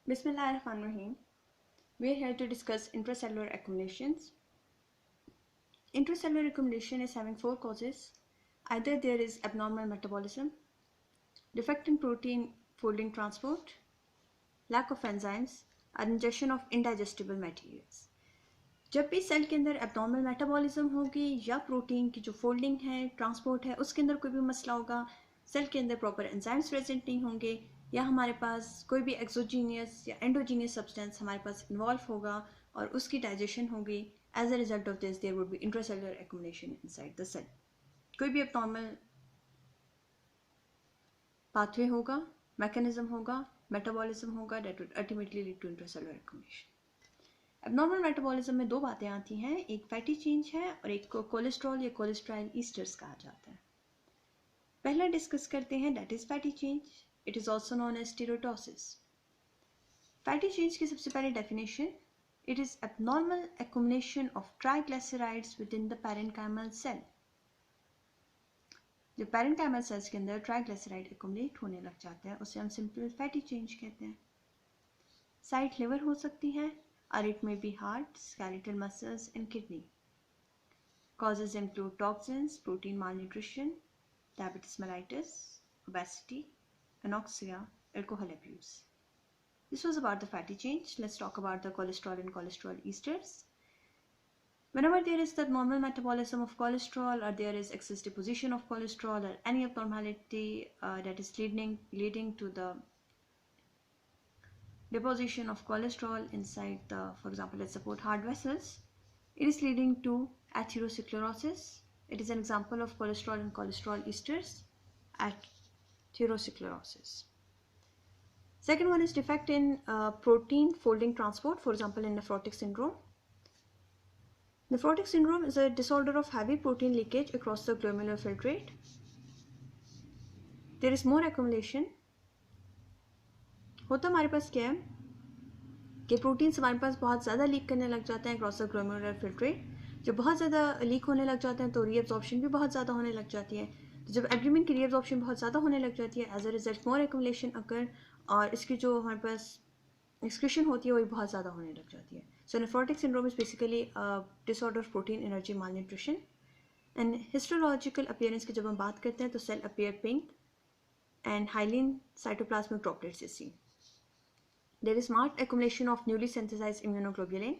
Bismillahirrahmanirrahim. We are here to discuss intracellular accumulations. Intracellular accumulation is having four causes. Either there is abnormal metabolism, defect in protein folding transport, lack of enzymes, or ingestion of indigestible materials. जब भी cell के अंदर abnormal metabolism होगी या protein की जो folding है transport है उसके अंदर कोई भी मसला होगा, सेल के अंदर प्रॉपर एंजाइम्स प्रेजेंट नहीं होंगे या हमारे पास कोई भी एक्सोजीनियस या एंडोजीनियस सब्सटेंस हमारे पास इन्वॉल्व होगा और उसकी डाइजेशन होगी, as a result of this there would be intracellular accumulation inside the cell. कोई भी एबनॉर्मल पाथवे होगा, मैकेनिज्म होगा, मेटाबॉलिज्म होगा, that would ultimately lead to intracellular accumulation. Abnormal metabolism में दो बातें आती हैं, एक फैटी चेंज है और एक को कोलेस्ट्रॉल या कोलेस्ट्राइल ईस्टर्स कहा जाता है. पहला डिस्कस करते हैं, that is fatty change. It is also known as steatosis. Fatty change की सबसे पहले definition, it is abnormal accumulation of triglycerides within the parenchymal cell. जो पैरेन्काइमल सेल्स के अंदर ट्राइग्लिसराइड एक्युमुलेट होने लग जाता है उसे हम सिंपल फैटी चेंज कहते हैं. साइट लिवर हो सकती है, or it may be heart, skeletal muscles and kidney. Causes include toxins, protein malnutrition, diabetes mellitus, obesity, anorexia, alcohol abuse. This was about the fatty change. Let's talk about the cholesterol and cholesterol esters. Whenever there is the normal metabolism of cholesterol or there is excess deposition of cholesterol or any abnormality that is leading to the deposition of cholesterol inside the, for example, let's suppose heart vessels, it is leading to atherosclerosis. It is an example of cholesterol and cholesterol esters, atherosclerosis. Second one is defect in protein folding transport, for example in nephrotic syndrome. Nephrotic syndrome is a disorder of heavy protein leakage across the glomerular filtrate. There is more accumulation. होता हमारे पास क्या है कि proteins हमारे पास बहुत ज़्यादा leak करने लग जाते हैं अक्रॉस द ग्लोमेरुलर फिल्ट्रेट. जब बहुत ज़्यादा लीक होने लग जाते हैं तो रीअब्जॉर्प्शन भी बहुत ज़्यादा होने लग जाती है. तो जब एब्डोमेन की रीअब्जॉर्प्शन बहुत ज़्यादा होने लग जाती है, as a result more accumulation occur और इसकी जो हमारे पास एक्सक्रीशन होती है वही बहुत ज़्यादा होने लग जाती है. So nephrotic syndrome is basically disorder of protein energy malnutrition. And histological appearance की जब हम बात करते हैं तो cell appear pink and hyaline cytoplasmic droplets is seen. There is marked accumulation of newly synthesized immunoglobulin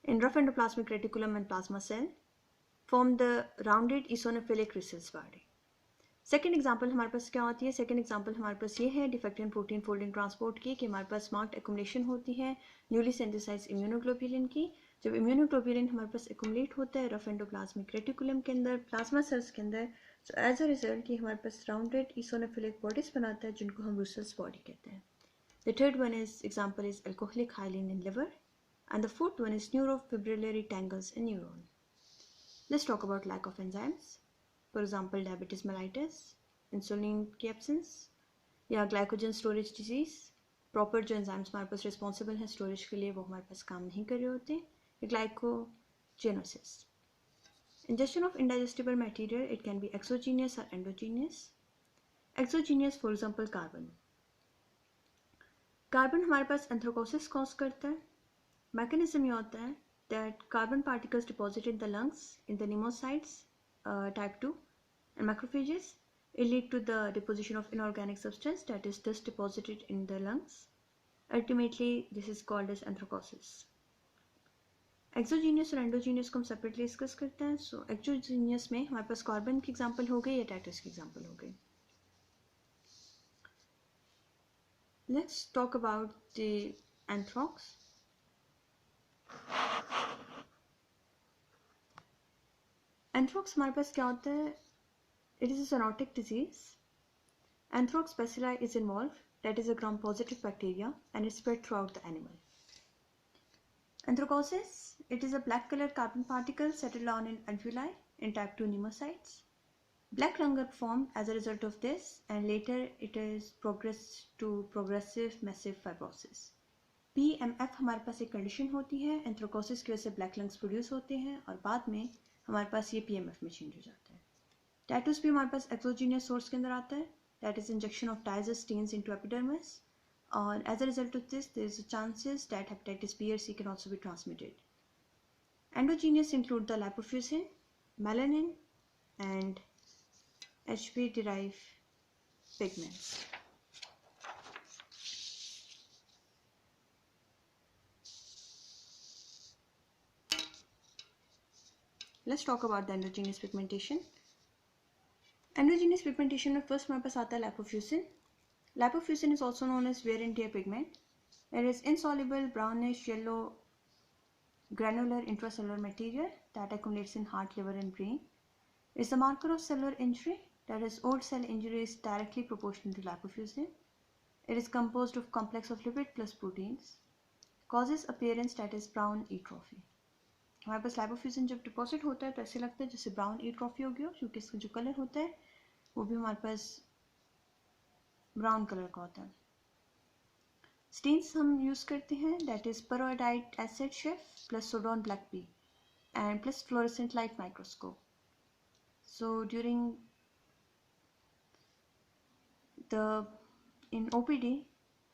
in rough endoplasmic reticulum and plasma cell form the rounded eosinophilic cells body. Second example हमारे पास क्या होती है, second example हमारे पास ये है defect in protein folding transport की, कि हमारे पास मार्क्ड एक्युमुलेशन होती है न्यूली सिंथेसाइज्ड इम्यूनोग्लोबुलिन की. जब इम्यूनोग्लोबुलिन हमारे पास एक्युमुलेट होता है रफ एंडोप्लाज्मिक रेटिकुलम के अंदर, प्लाज्मा सेल्स के अंदर, तो एज अ रिजल्ट ये हमारे पास राउंडेड इसोनोफिलिक बॉडीज बनाता है जिनको हम रूसेल्स बॉडी कहते हैं. The third one is example is alcoholic hyaline in liver, and the fourth one is neurofibrillary tangles in neuron. Let's talk about lack of enzymes. For example, diabetes mellitus, insulin की absence या glycogen storage disease. Proper जो enzymes हमारे पास responsible हैं storage के लिए वो हमारे पास काम नहीं कर रहे होते. Glycogenosis. Ingestion of indigestible material, it can be exogenous or endogenous. Exogenous, for example, carbon. Carbon हमारे पास एंथ्रोकोसिस कॉज करता है. मैकेनिज्म ये होता है that carbon particles deposit in the lungs in the pneumocytes type 2 and macrophages. It lead to the deposition of inorganic substance that is thus deposited in the lungs. Ultimately, this is called as anthracosis. Exogenous और endogenous को हम separately discuss करते हैं. सो exogenous में हमारे पास carbon की example हो गई या टाइटस की एग्जांपल हो गई. Let's talk about the anthrax. Anthrax हमारे पास क्या होता है? It is a zoonotic disease. Anthrax bacilli is involved, that is a gram-positive bacteria, and is spread throughout the animal. Anthracosis, it is a black-colored carbon particle settled down in alveoli in type 2 pneumocytes. Black lung are formed as a result of this, and later it is progressed to progressive massive fibrosis. PMF हमारे पास एक condition होती है, एंथ्रोकोसिस की वजह से black lungs produce होते हैं और बाद में हमारे पास ये PMF में चेंज हो जाता है. टैटूस भी हमारे पास एक्सोजीनियस सोर्स के अंदर आता है, that is injection of digestions into epidermis. और as a result of this, there is a chances that hepatitis B or C can also be transmitted. Endogenous include the lipofuscin, melanin, and HB-derived pigments. Let's talk about the endogenous pigmentation. Endogenous pigmentation में first हमारे पास आता है lipofuscin. Lipofuscin is also known as wear and tear pigment. It is insoluble brownish yellow granular intracellular material that accumulates in heart, liver, and brain. It is a marker of cellular injury, that is, old cell injury is directly proportional to lipofuscin. It is composed of complex of lipid plus proteins. Causes appearance that is brown atrophy. हमारे पास लाइपोफ्यूजन जब deposit होता है तो ऐसे लगता है जैसे brown atrophy हो गया, क्योंकि इसका जो कलर होता है वो भी हमारे पास ब्राउन कलर का होता है. स्टेन्स हम यूज़ करते हैं, that is periodic acid Schiff plus Sudan black P and plus fluorescent light microscope. So during in OPD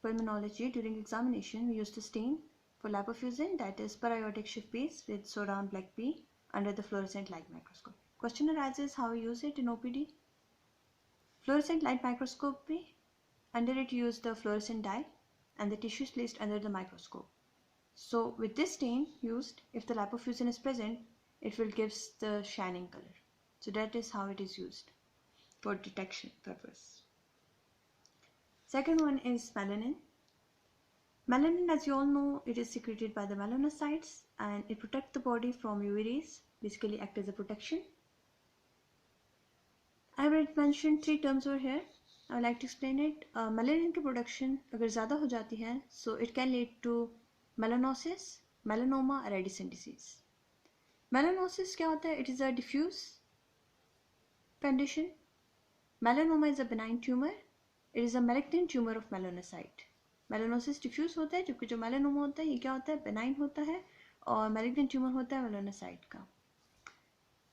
pulmonology during examination we use the stain for lipofuscin, that is periodic shift base with soda black P under the fluorescent light microscope. Question arises how we use it in OPD. Fluorescent light microscope पे under it use the fluorescent dye and the tissue is placed under the microscope. So with this stain used, if the lipofuscin is present, it will give the shining color. So that is how it is used for detection purpose. Second one is melanin. Melanin, as you all know, it is secreted by the melanocytes and it protects the body from UV rays, basically act as a protection. I have mentioned three terms over here. I would like to explain it. Melanin की production अगर ज़्यादा हो जाती है, so it can lead to melanosis, melanoma, or Addison disease. Melanosis क्या होता है? It is a diffuse condition. Melanoma is a benign tumor. It is a malignant tumor of melanocyte. Melanosis diffuse होता है, जबकि जो melanoma होता है ये क्या होता है? Benign होता है और malignant tumor होता है melanocyte का.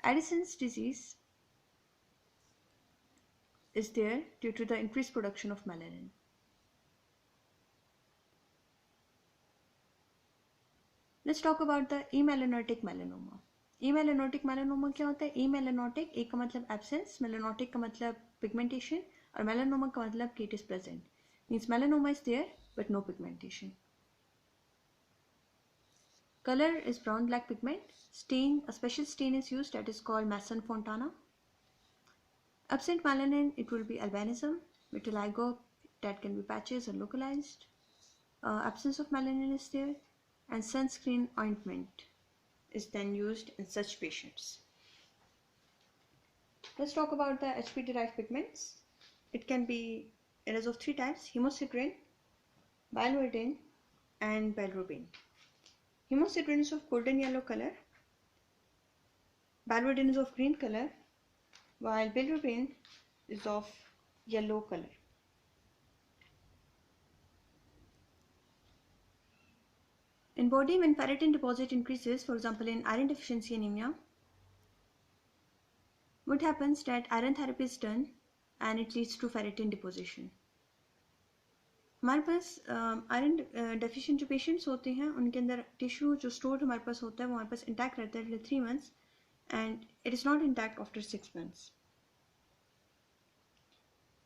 Addison's disease is there due to the increased production of melanin. Let's talk about the amelanotic melanoma. Amelanotic melanoma क्या होता है? Amelanotic एक का मतलब absence, melanotic का मतलब pigmentation और melanoma का मतलब कि it is present. Means melanoma is there but no pigmentation. Color is brown black pigment. Stain, a special stain is used that is called Masson-Fontana. Absent melanin, it will be albinism, vitiligo, that can be patches or localized. Absence of melanin is there, and sunscreen ointment is then used in such patients. Let's talk about the HB-derived pigments. It is of three types: hemosiderin, biliverdin, and bilirubin. Hemosiderin is of golden yellow color, biliverdin is of green color, while bilirubin is of yellow color. In body, when ferritin deposit increases, for example in iron deficiency anemia, what happens that iron therapy is done and it leads to ferritin deposition. हमारे पास iron deficient जो patients होते हैं उनके अंदर tissue जो stored हमारे पास होता है वो हमारे पास इंटैक्ट रहता है 3 months and it is not intact after 6 months.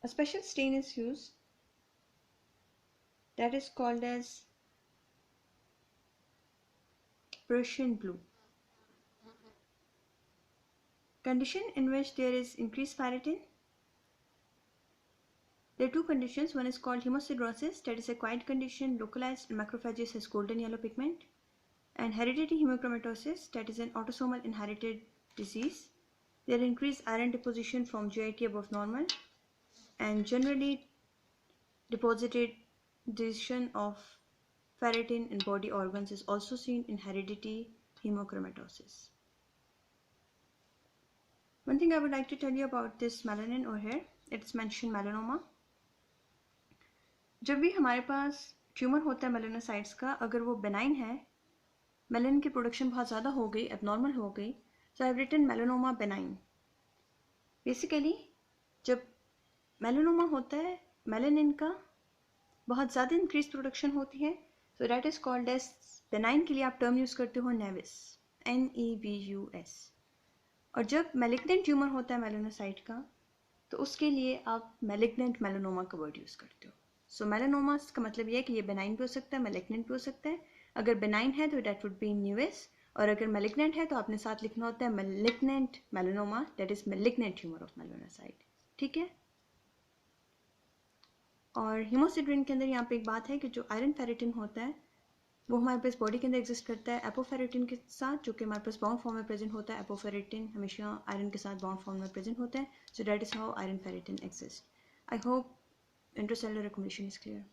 A special stain is used that is called as Prussian blue. Condition in which there is increased ferritin. There are two conditions. One is called hemosiderosis, that is a quiet condition localized in macrophages has golden yellow pigment, and hereditary hemochromatosis, that is an autosomal inherited disease. There is increased iron deposition from GIT above normal, and generally deposited deposition of ferritin in body organs is also seen in hereditary hemochromatosis. One thing I would like to tell you about this melanin over here, it's mentioned melanoma. जब भी हमारे पास tumour होता है melanocytes का, अगर वो benign है, melanin की प्रोडक्शन बहुत ज़्यादा हो गई, एबनॉर्मल हो गई, so I have written melanoma benign. Basically जब मेलानोमा होता है, मेलानिन का बहुत ज़्यादा इंक्रीज प्रोडक्शन होती है, so that is called as benign के लिए आप टर्म यूज़ करते हो नेविस, NEVUS। और जब मैलिग्नेंट ट्यूमर होता है मेलानोसाइट का, तो उसके लिए आप मैलिग्नेंट मेलानोमा का वर्ड यूज़ करते हो। सो मेलानोमा का मतलब ये है कि ये बेनाइन भी हो सकता है, मैलिग्नेंट भी हो सकता है। अगर बेनाइन है तो दैट वुड बी न्यूएस, और अगर मैलिग्नेंट है तो आपने साथ लिखना होता है malignant melanoma, that is malignant tumour of melanocyte. ठीक है। और हीमोसिड्रिन के अंदर यहाँ पे एक बात है कि जो आयरन फेरेटिन होता है वो हमारे पास बॉडी के अंदर एग्जिस्ट करता है एपोफेरेटिन के साथ, जो कि हमारे पास बाउंड फॉर्म में प्रेजेंट होता है। एपोफेरेटिन हमेशा आयरन के साथ बाउंड फॉर्म में प्रेजेंट होता है, so that is how iron ferritin exist. I hope intracellular accommodation is clear.